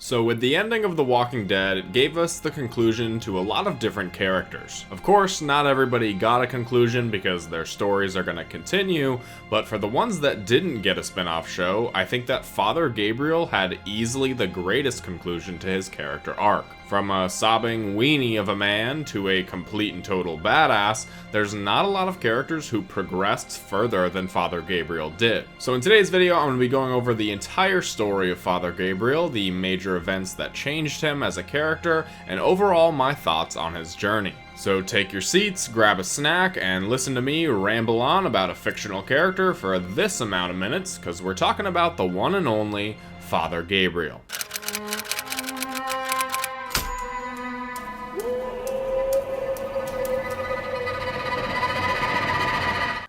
So with the ending of The Walking Dead, it gave us the conclusion to a lot of different characters. Of course, not everybody got a conclusion because their stories are going to continue, but for the ones that didn't get a spin-off show, I think that Father Gabriel had easily the greatest conclusion to his character arc. From a sobbing weenie of a man to a complete and total badass, there's not a lot of characters who progressed further than Father Gabriel did. So in today's video, I'm going to be going over the entire story of Father Gabriel, the major events that changed him as a character, and overall my thoughts on his journey. So take your seats, grab a snack, and listen to me ramble on about a fictional character for this amount of minutes, because we're talking about the one and only Father Gabriel.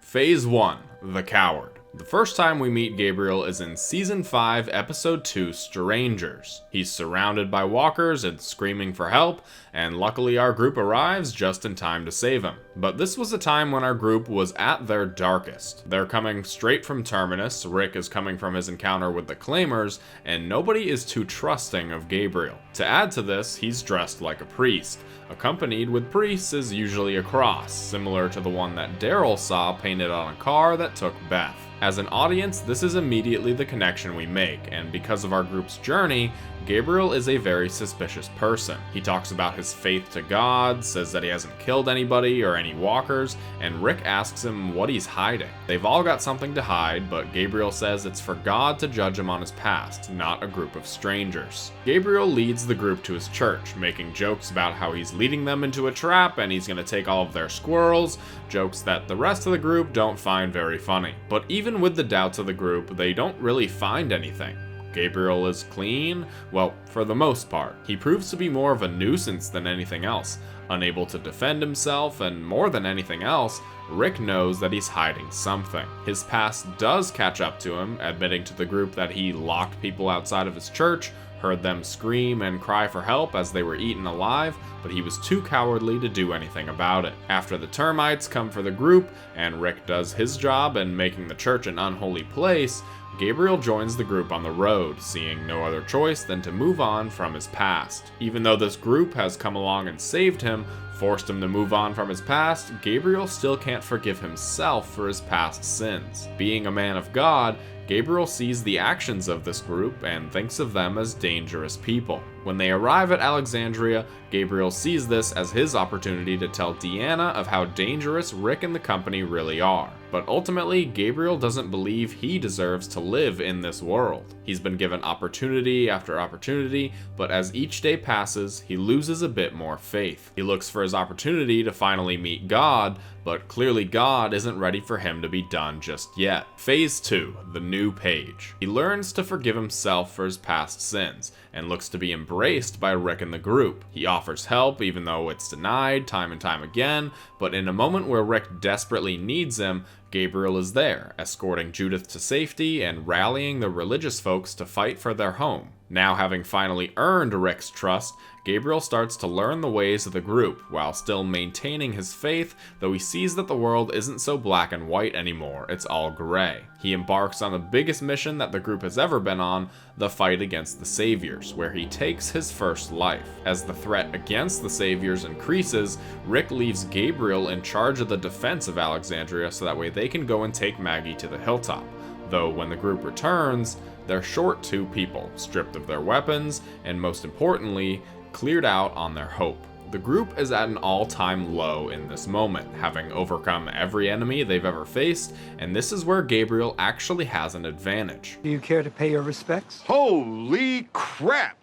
Phase 1, The Coward. The first time we meet Gabriel is in Season 5, Episode 2, Strangers. He's surrounded by walkers and screaming for help, and luckily our group arrives just in time to save him. But this was a time when our group was at their darkest. They're coming straight from Terminus, Rick is coming from his encounter with the Claimers, and nobody is too trusting of Gabriel. To add to this, he's dressed like a priest. Accompanied with priests is usually a cross, similar to the one that Daryl saw painted on a car that took Beth. As an audience, this is immediately the connection we make, and because of our group's journey, Gabriel is a very suspicious person. He talks about his faith to God, says that he hasn't killed anybody or any walkers, and Rick asks him what he's hiding. They've all got something to hide, but Gabriel says it's for God to judge him on his past, not a group of strangers. Gabriel leads the group to his church, making jokes about how he's leading them into a trap and he's gonna take all of their squirrels, jokes that the rest of the group don't find very funny. But even with the doubts of the group, they don't really find anything. Gabriel is clean? Well, for the most part. He proves to be more of a nuisance than anything else, unable to defend himself, and more than anything else, Rick knows that he's hiding something. His past does catch up to him, admitting to the group that he locked people outside of his church, heard them scream and cry for help as they were eaten alive, but he was too cowardly to do anything about it. After the termites come for the group, and Rick does his job in making the church an unholy place, Gabriel joins the group on the road, seeing no other choice than to move on from his past. Even though this group has come along and saved him, forced him to move on from his past, Gabriel still can't forgive himself for his past sins. Being a man of God, Gabriel sees the actions of this group and thinks of them as dangerous people. When they arrive at Alexandria, Gabriel sees this as his opportunity to tell Deanna of how dangerous Rick and the company really are. But ultimately, Gabriel doesn't believe he deserves to live in this world. He's been given opportunity after opportunity, but as each day passes, he loses a bit more faith. He looks for his opportunity to finally meet God, but clearly God isn't ready for him to be done just yet. Phase 2, The New Page. He learns to forgive himself for his past sins, and looks to be embraced by Rick and the group. He offers help even though it's denied time and time again, but in a moment where Rick desperately needs him, Gabriel is there, escorting Judith to safety and rallying the religious folks to fight for their home. Now having finally earned Rick's trust, Gabriel starts to learn the ways of the group, while still maintaining his faith, though he sees that the world isn't so black and white anymore, it's all gray. He embarks on the biggest mission that the group has ever been on, the fight against the Saviors, where he takes his first life. As the threat against the Saviors increases, Rick leaves Gabriel in charge of the defense of Alexandria so that way they can go and take Maggie to the hilltop. Though when the group returns, they're short 2 people, stripped of their weapons, and most importantly, cleared out on their hope. The group is at an all-time low in this moment, having overcome every enemy they've ever faced, and this is where Gabriel actually has an advantage. Do you care to pay your respects? Holy crap!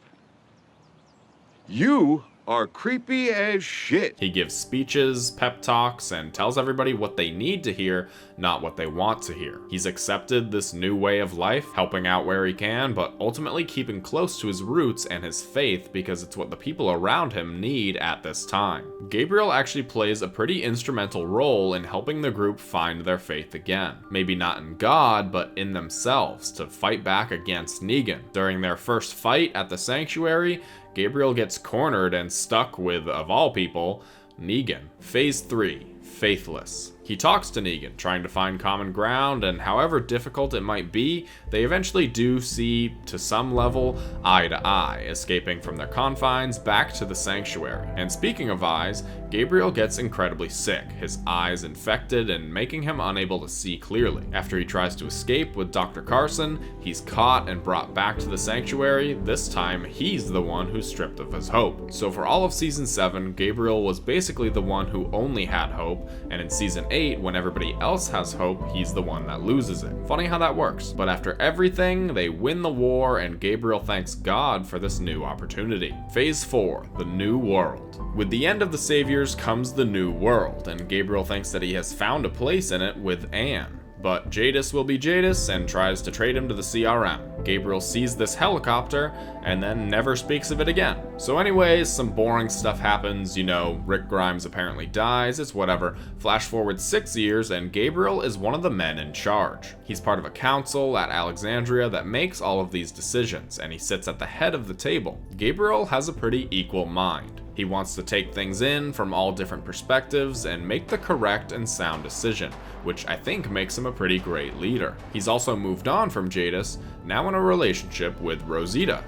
You are creepy as shit. He gives speeches, pep talks, and tells everybody what they need to hear, not what they want to hear. He's accepted this new way of life, helping out where he can, but ultimately keeping close to his roots and his faith because it's what the people around him need at this time. Gabriel actually plays a pretty instrumental role in helping the group find their faith again. Maybe not in God, but in themselves, to fight back against Negan. During their first fight at the Sanctuary, Gabriel gets cornered and stuck with, of all people, Negan. Phase 3, Faithless. He talks to Negan, trying to find common ground, and however difficult it might be, they eventually do see, to some level, eye to eye, escaping from their confines back to the sanctuary. And speaking of eyes, Gabriel gets incredibly sick, his eyes infected and making him unable to see clearly. After he tries to escape with Dr. Carson, he's caught and brought back to the sanctuary. This time, he's the one who's stripped of his hope. So for all of Season 7, Gabriel was basically the one who only had hope, and in Season 8, when everybody else has hope, he's the one that loses it. Funny how that works. But after everything, they win the war, and Gabriel thanks God for this new opportunity. Phase 4, the New World. With the end of the Saviors comes the New World, and Gabriel thinks that he has found a place in it with Anne. But Jadis will be Jadis and tries to trade him to the CRM. Gabriel sees this helicopter and then never speaks of it again. So anyways, some boring stuff happens, Rick Grimes apparently dies, it's whatever. Flash forward 6 years and Gabriel is one of the men in charge. He's part of a council at Alexandria that makes all of these decisions, and he sits at the head of the table. Gabriel has a pretty equal mind. He wants to take things in from all different perspectives and make the correct and sound decision, which I think makes him a pretty great leader. He's also moved on from Jadis, now in a relationship with Rosita.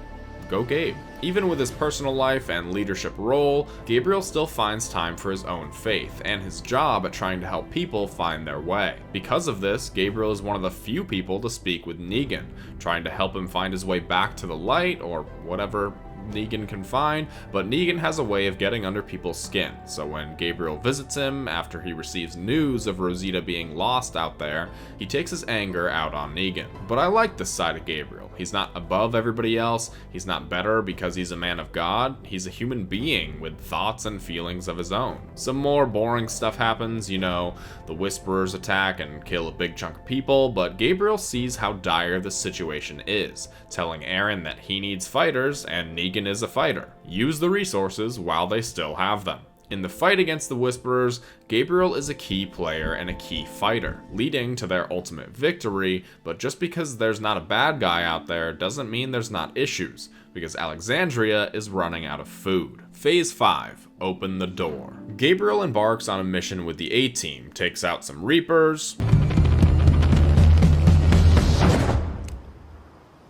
Go Gabe. Even with his personal life and leadership role, Gabriel still finds time for his own faith and his job at trying to help people find their way. Because of this, Gabriel is one of the few people to speak with Negan, trying to help him find his way back to the light or whatever Negan can find, but Negan has a way of getting under people's skin, so when Gabriel visits him after he receives news of Rosita being lost out there, he takes his anger out on Negan. But I like this side of Gabriel. He's not above everybody else, he's not better because he's a man of God, he's a human being with thoughts and feelings of his own. Some more boring stuff happens, the Whisperers attack and kill a big chunk of people, but Gabriel sees how dire the situation is, telling Aaron that he needs fighters and Negan is a fighter. Use the resources while they still have them. In the fight against the Whisperers, Gabriel is a key player and a key fighter, leading to their ultimate victory, but just because there's not a bad guy out there doesn't mean there's not issues, because Alexandria is running out of food. Phase 5, open the door. Gabriel embarks on a mission with the A-Team, takes out some Reapers.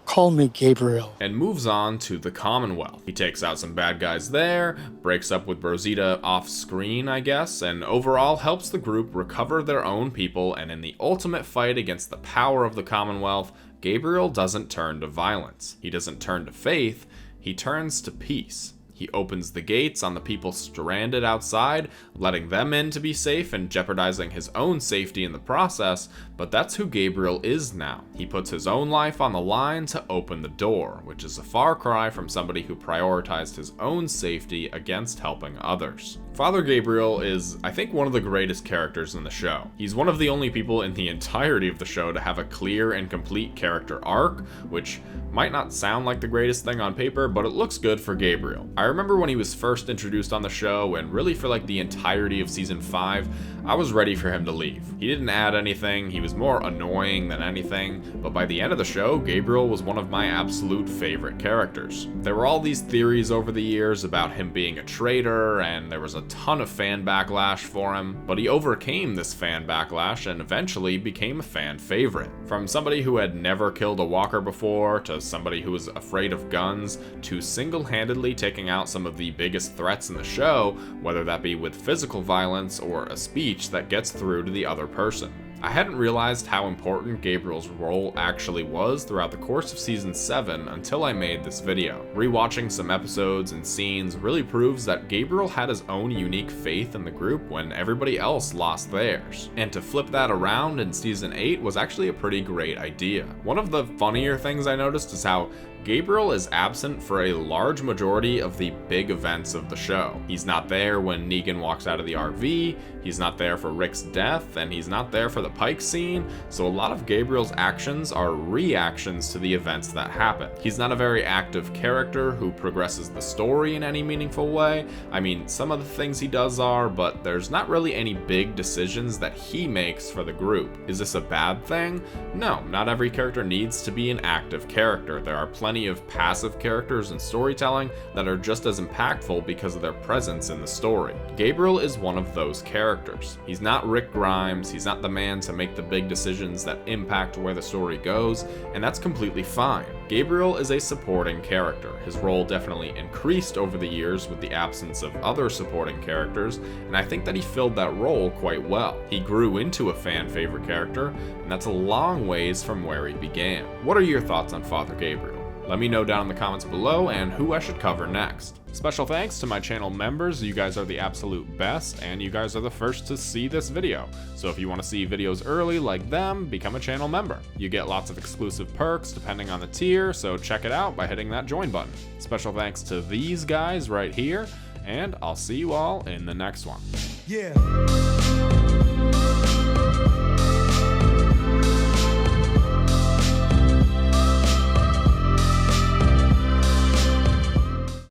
Call me Gabriel. And moves on to the Commonwealth. He takes out some bad guys there, breaks up with Rosita off screen, I guess, and overall helps the group recover their own people, and in the ultimate fight against the power of the Commonwealth, Gabriel doesn't turn to violence. He doesn't turn to faith, he turns to peace. He opens the gates on the people stranded outside, letting them in to be safe and jeopardizing his own safety in the process, but that's who Gabriel is now. He puts his own life on the line to open the door, which is a far cry from somebody who prioritized his own safety against helping others. Father Gabriel is, I think, one of the greatest characters in the show. He's one of the only people in the entirety of the show to have a clear and complete character arc, which might not sound like the greatest thing on paper, but it looks good for Gabriel. I remember when he was first introduced on the show, and really for like the entirety of season 5, I was ready for him to leave. He didn't add anything, he was more annoying than anything, but by the end of the show, Gabriel was one of my absolute favorite characters. There were all these theories over the years about him being a traitor, and there was a ton of fan backlash for him, but he overcame this fan backlash and eventually became a fan favorite. From somebody who had never killed a walker before, to somebody who was afraid of guns, to single-handedly taking out some of the biggest threats in the show, whether that be with physical violence or a speech that gets through to the other person. I hadn't realized how important Gabriel's role actually was throughout the course of season 7 until I made this video. Rewatching some episodes and scenes really proves that Gabriel had his own unique faith in the group when everybody else lost theirs. And to flip that around in season 8 was actually a pretty great idea. One of the funnier things I noticed is how Gabriel is absent for a large majority of the big events of the show. He's not there when Negan walks out of the RV, he's not there for Rick's death, and he's not there for the Pike scene, so a lot of Gabriel's actions are reactions to the events that happen. He's not a very active character who progresses the story in any meaningful way. I mean, some of the things he does are, but there's not really any big decisions that he makes for the group. Is this a bad thing? No, not every character needs to be an active character. There are plenty plenty of passive characters and storytelling that are just as impactful because of their presence in the story. Gabriel is one of those characters. He's not Rick Grimes, he's not the man to make the big decisions that impact where the story goes, and that's completely fine. Gabriel is a supporting character. His role definitely increased over the years with the absence of other supporting characters, and I think that he filled that role quite well. He grew into a fan favorite character, and that's a long ways from where he began. What are your thoughts on Father Gabriel? Let me know down in the comments below and who I should cover next. Special thanks to my channel members. You guys are the absolute best, and you guys are the first to see this video. So if you want to see videos early like them, become a channel member. You get lots of exclusive perks depending on the tier, so check it out by hitting that join button. Special thanks to these guys right here, and I'll see you all in the next one. Yeah.